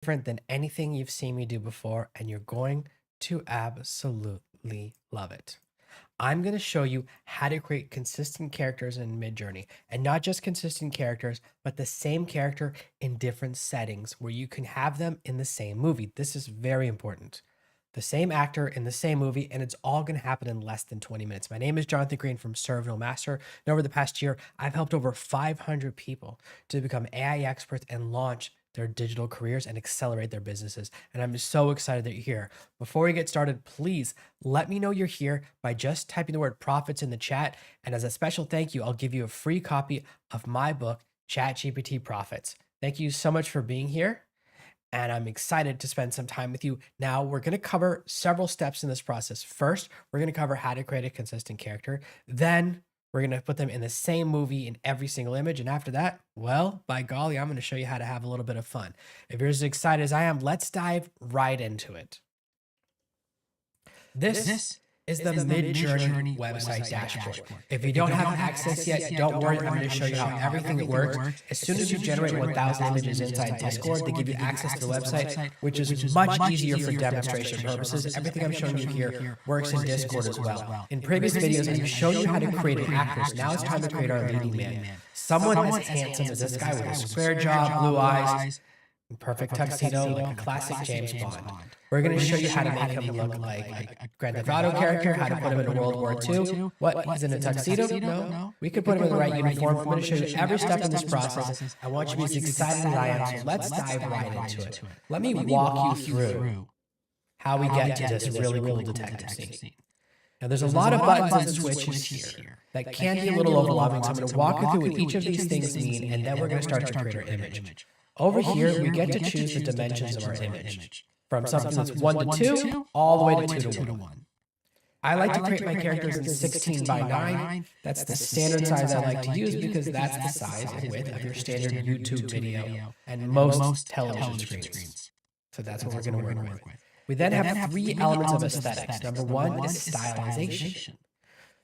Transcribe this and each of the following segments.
different than anything you've seen me do before, and you're going to absolutely love it. I'm going to show you how to create consistent characters in MidJourney, and not just consistent characters, but the same character in different settings where you can have them in the same movie. This is very important. The same actor in the same movie, and it's all going to happen in less than 20 minutes. My name is Jonathan Green from Serve Master, and over the past year, I've helped over 500 people to become AI experts and launch their digital careers and accelerate their businesses. And I'm so excited that you're here. Before we get started, please let me know you're here by just typing the word profits in the chat. And as a special thank you, I'll give you a free copy of my book, ChatGPT Profits. Thank you so much for being here. And I'm excited to spend some time with you. Now, we're going to cover several steps in this process. First, we're going to cover how to create a consistent character. Then we're going to put them in the same movie in every single image. And after that, well, by golly, I'm going to show you how to have a little bit of fun. If you're as excited as I am, let's dive right into it. This is the MidJourney website dashboard. If you don't have access yet, don't worry. I'm going to show you how everything works. As soon as you generate 1,000 images inside Discord, they give you access to the website, which is much easier for demonstration purposes. Everything I'm showing you here works in Discord as well. In previous videos, I've shown you how to create actors. Now it's time to create our leading man. Someone as handsome as this guy with a square jaw, blue eyes, perfect tuxedo, like a classic James Bond. We're going to show you how to make him look like a Grand Theft Auto character, how to put him in World War II. What? He's in a tuxedo? No. We could put him in the right uniform. I'm going to show you every step in this process. I want you to be as excited as I am, so let's dive right into it. Let me walk you through how we get to this really cool detective scene. Now, there's a lot of buttons and switches here that can be a little overwhelming, so I'm going to walk you through what each of these things mean, and then we're going to start to create our image. Over here, we get to choose the dimensions of our image, from something that's 1 to 2 all the way to 2 to 1. I like to create my characters in 16 by 9. That's the standard size I like to use because that's the size and width of your standard YouTube video and most television screens. So that's what we're going to work with. We then have 3 elements of aesthetics. Number 1 is stylization.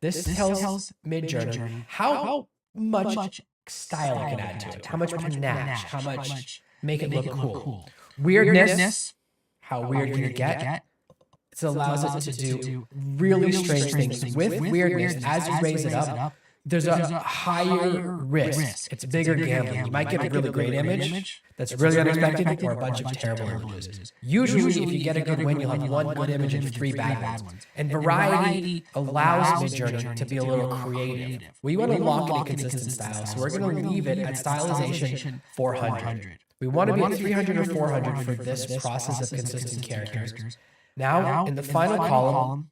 This tells MidJourney how much style it can add to it, how much panache, how much make it look cool. Weirdness, how weird can it get? It allows it to do really strange things. With weirdness, as you raise it up, there's a higher risk. It's bigger gambling. You might get a really great image that's really unexpected or a bunch of terrible images. Usually, if you get a good win, you'll have 1 good image and 3 bad ones. And variety allows MidJourney to be a little creative. We want to lock in a consistent style, so we're going to leave it at stylization 400. We want to be at 300 or 400 for this process of consistent characters. Now, in the final column,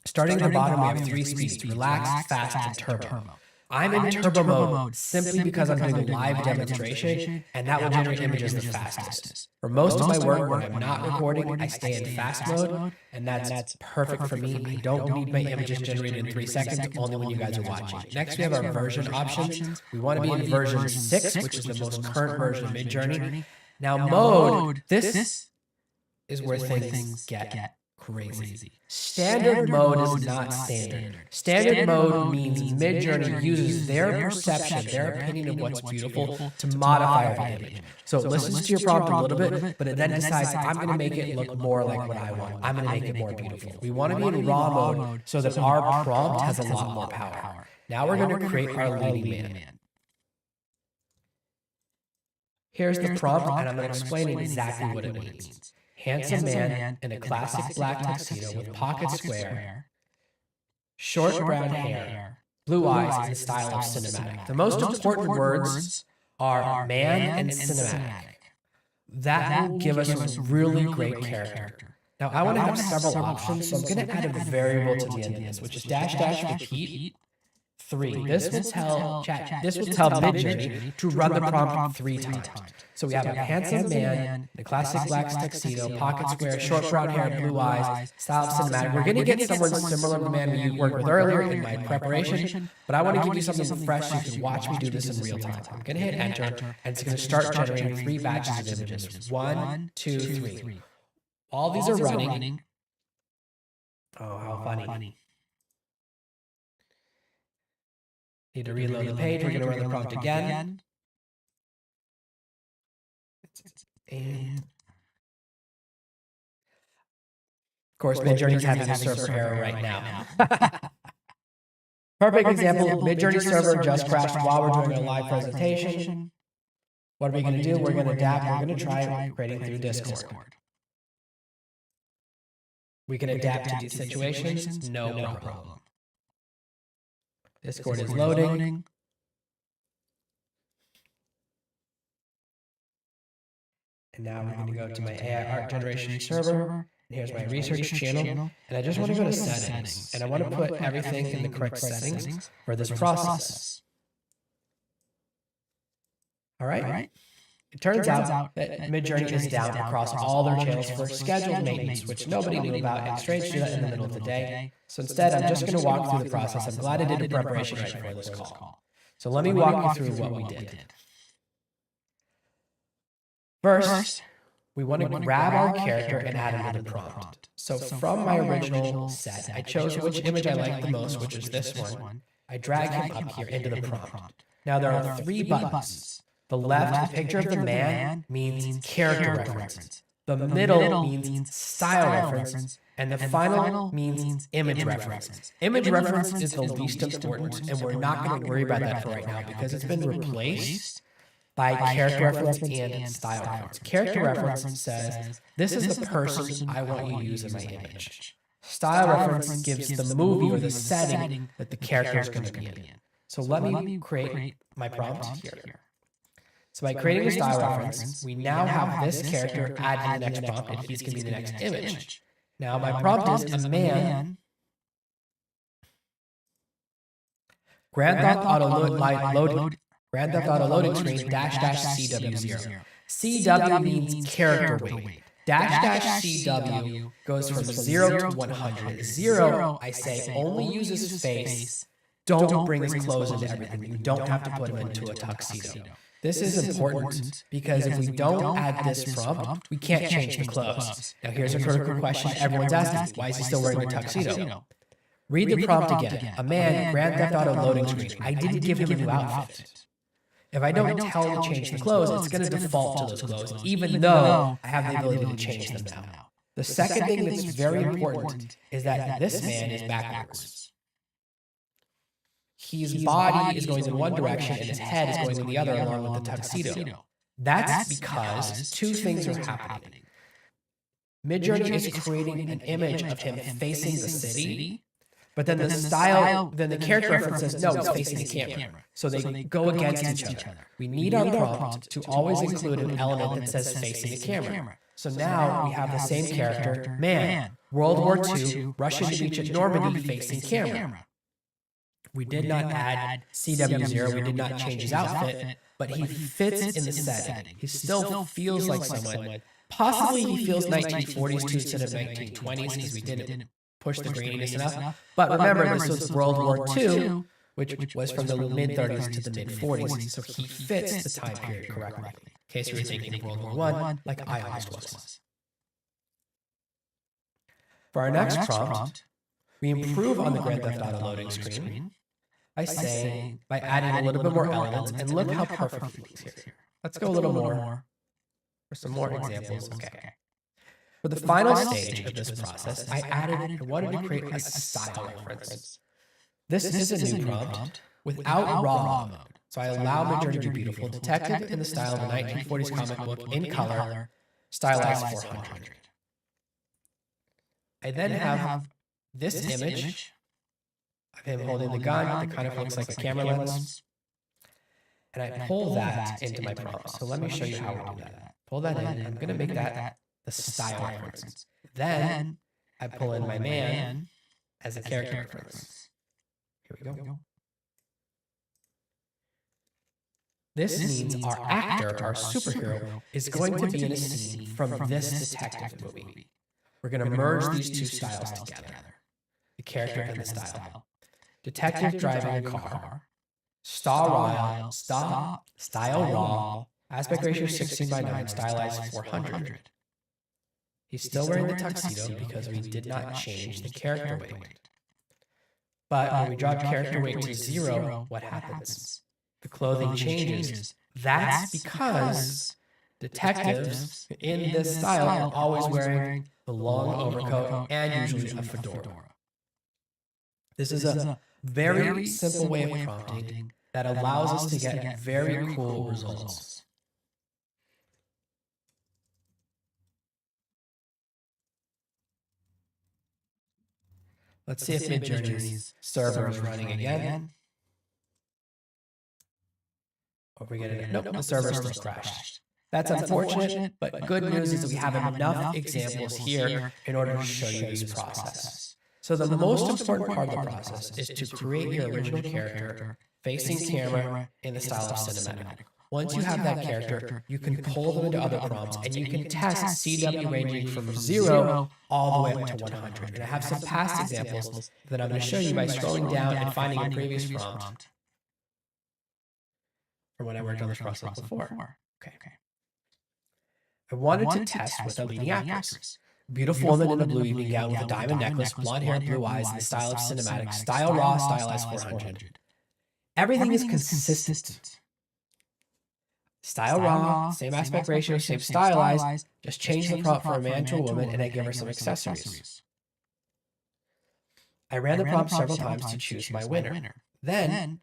starting at the bottom, we have 3 speeds: relaxed, fast, and turbo. I'm in turbo mode simply because I'm doing a live demonstration, and that will generate images the fastest. For most of my work, when I'm not recording, I stay in fast mode, and that's perfect for me. I don't need my images generated in 3 seconds, only when you guys are watching. Next, we have our version options. We want to be in version 6, which is the most current version of MidJourney. Now, mode, this is where things get crazy. Standard mode is not standard. Standard mode means MidJourney uses their perception, their opinion of what's beautiful to modify our image. So it listens to your prompt a little bit, but it then decides, I'm going to make it look more like what I want. I'm going to make it more beautiful. We want to be in raw mode so that our prompt has a lot more power. Now we're going to create our leading man. Here's the prompt, and I'm going to explain exactly what it means. Handsome man in a classic black tuxedo with pocket square, short brown hair, blue eyes in the style of cinematic. The most important words are man and cinematic. That will give us a really great character. Now, I want to have several options, so I'm going to add a variable to the end of this, which is --repeat 3. This will tell MidJourney to run the prompt 3 times. So we have a handsome man, the classic black tuxedo, pocket square, short brown hair, blue eyes, style of cinematic. We're going to get someone similar to the man we worked with earlier in my preparation, but I want to give you something fresh so you can watch me do this in real time. I'm going to hit enter, and it's going to start generating 3 batches of images. 1, 2, 3. All these are running. Oh, how funny. Need to reload the page. We're going to run the prompt again. And Of course, MidJourney's having a server error right now. Perfect example, MidJourney server just crashed while we're doing a live presentation. What are we going to do? We're going to adapt. We're going to try creating through Discord. We can adapt to these situations, no problem. Discord is loading. And now we're going to go to my AI art generation server. And here's my research channel. And I just want to go to settings. And I want to put everything in the correct settings for this process. All right. It turns out that MidJourney is down across all their channels for scheduled maintenance, which nobody knew about, and strange to do that in the middle of the day. So instead, I'm just going to walk through the process. I'm glad I did a preparation right before this call. So let me walk you through what we did. First, we want to grab our character and add him to the prompt. So from my original set, I chose which image I liked the most, which is this one. I drag him up here into the prompt. Now there are 3 buttons. The left, the picture of the man, means character reference. The middle means style reference. And the final means image reference. Image reference is the least important, and we're not going to worry about that for right now because it's been replaced by character reference and style reference. Character reference says, this is the person I want you to use in my image. Style reference gives the movie or the setting that the character is going to be in. So let me create my prompt here. So by creating a style reference, we now have this character add to the next prompt, and he's going to be the next image. Now my prompt is a man. Grand Theft Auto loading screen --CW0. CW means character weight. --CW goes from 0 to 100. 0, I say, only uses face. Don't bring his clothes into everything. You don't have to put him into a tuxedo. This is important because if we don't add this prompt, we can't change the clothes. Now here's a critical question everyone's asking. Why is he still wearing a tuxedo? Read the prompt again. A man, Grand Theft Auto loading screen. I didn't give him a new outfit. If I don't tell him to change the clothes, it's going to default to those clothes, even though I have the ability to change them now. The second thing that's very important is that this man is backwards. His body is going in one direction and his head is going in the other along with the tuxedo. That's because 2 things are happening. MidJourney is creating an image of him facing the city, but then the character reference says, no, it's facing the camera. So they go against each other. We need our prompt to always include an element that says facing the camera. So now we have the same character, man, World War II, Russian beach at Normandy facing camera. We did not add CW0, we did not change his outfit, but he fits in the setting. He still feels like someone. Possibly he feels 1940s too instead of 1920s because we didn't push the graininess enough. But remember, this was World War II, which was from the mid-30s to the mid-40s, so he fits the time period correctly. In case you were thinking of World War I, like I always was. For our next prompt, we improve on the Grand Theft Auto loading screen. I say by adding a little bit more elements, and look how perfect he looks here. Let's go a little more for some more examples. Okay. For the final stage of this process, I wanted to create a style reference. This is a new prompt without raw mode. So I allow MidJourney to be beautiful, detective in the style of a 1940s comic book in color, stylized 400. I then have this image of him holding the gun that kind of looks like a camera lens. And I pull that into my prompt. So let me show you how we do that. Pull that in. I'm going to make that the style reference. Then I pull in my man as a character reference. Here we go. This means our actor, our superhero, is going to be in a scene from this detective movie. We're going to merge these 2 styles together. The character and the style. Detective driving a car. Style raw. Aspect ratio 16:9. Stylized 400. He's still wearing the tuxedo because we did not change the character weight. But when we drop character weight to 0, what happens? The clothing changes. That's because detectives in this style are always wearing the long overcoat, and usually a fedora. This is a very simple way of prompting that allows us to get very cool results. Let's see if MidJourney's server is running again. Or we get it. Nope, the server still crashed. That's unfortunate, but good news is that we have enough examples here in order to show you this process. So the most important part of the process is to create your original character facing camera in the style of cinematic. Once you have that character, you can pull them into other prompts, and you can test CW ranging from 0 all the way up to 100. And I have some past examples that I'm going to show you by scrolling down and finding a previous prompt from when I worked on this process before. Okay. I wanted to test with a leading actress. Beautiful woman in a blue evening gown with a diamond necklace, blonde hair, blue eyes, in the style of cinematic, style raw, stylized 400. Everything is consistent. Style raw, same aspect ratio, same stylized, just change the prompt for a man to a woman, and I give her some accessories. I ran the prompt several times to choose my winner. Then,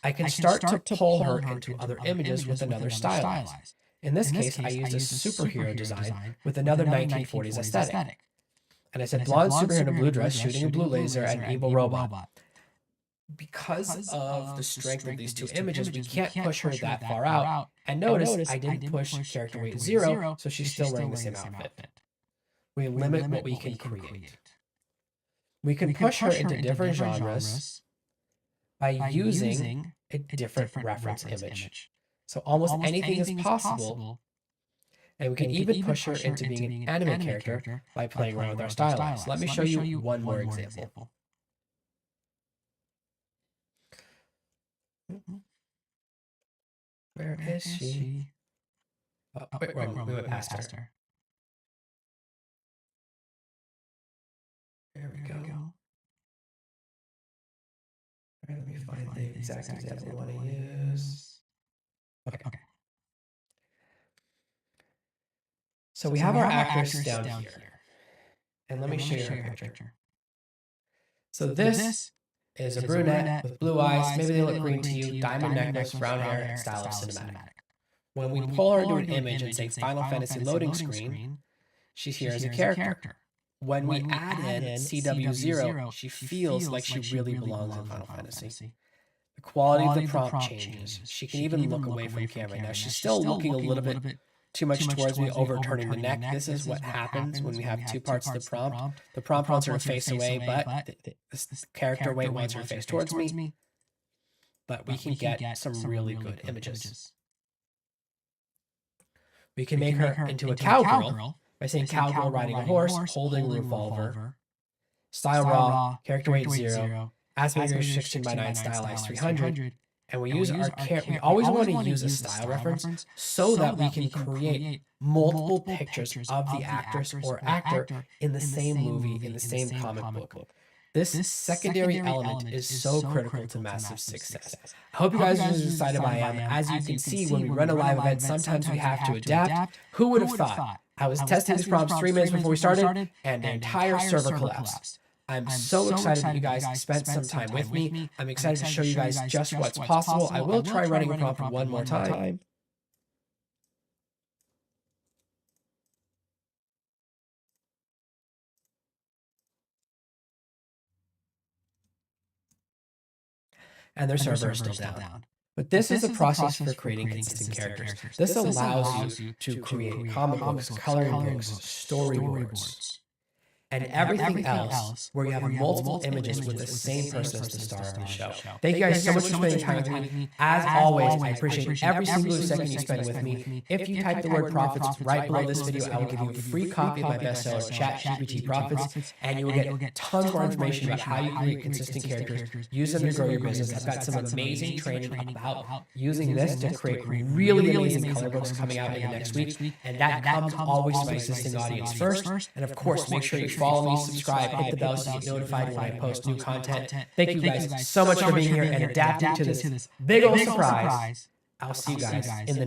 I can start to pull her into other images with another stylized. In this case, I used a superhero design with another 1940s aesthetic. And I said, blonde superhero in a blue dress shooting a blue laser at an evil robot. Because of the strength of these two images, we can't push her that far out. And notice I didn't push character weight 0, so she's still wearing the same outfit. We limit what we can create. We can push her into different genres by using a different reference image. So almost anything is possible, and we can even push her into being an anime character by playing around with our styles. Let me show you one more example. Where is she? Oh, wait, we went past her. There we go. All right, let me find the exact example I want to use. Okay. So we have our actress down here. And let me show you her picture. So this is a brunette with blue eyes, maybe they look green to you, diamond necklace, brown hair, and style of cinematic. When we pull her into an image and say Final Fantasy loading screen, she's here as a character. When we add in CW0, she feels like she really belongs in Final Fantasy. The quality of the prompt changes. She can even look away from camera. Now, she's still looking a little bit too much towards me, overturning the neck. This is what happens when we have two parts of the prompt. The prompt wants her to face away, but the character weight wants her to face towards me. But we can get some really good images. We can make her into a cowgirl by saying cowgirl riding a horse, holding a revolver. Style raw, character weight 0, aspect ratio 16:9, stylized 300. And we use our we always want to use a style reference so that we can create multiple pictures of the actress or actor in the same movie, in the same comic book. This secondary element is so critical to massive success. I hope you guys are as excited as I am. As you can see, when we run a live event, sometimes we have to adapt. Who would have thought? I was testing these prompts 3 minutes before we started, and the entire server collapsed. I'm so excited that you guys spent some time with me. I'm excited to show you guys just what's possible. I will try running a prompt one more time. And their server is still down. But this is a process for creating consistent characters. This allows you to create comic books, coloring books, storyboards, and everything else where you have multiple images with the same person as the star of the show. Thank you guys so much for spending time with me. As always, I appreciate every single second you spend with me. If you type the word profits right below this video, I will give you a free copy of my bestseller, ChatGPT Profits, and you will get tons more information about how you create consistent characters, use them to grow your business. I've got some amazing training about using this to create really amazing color books coming out in the next week, and that comes always to my existing audience first. And of course, make sure you follow me, subscribe, hit the bell so you get notified when I post new content. Thank you guys so much for being here and adapting to this big old surprise. I'll see you guys in the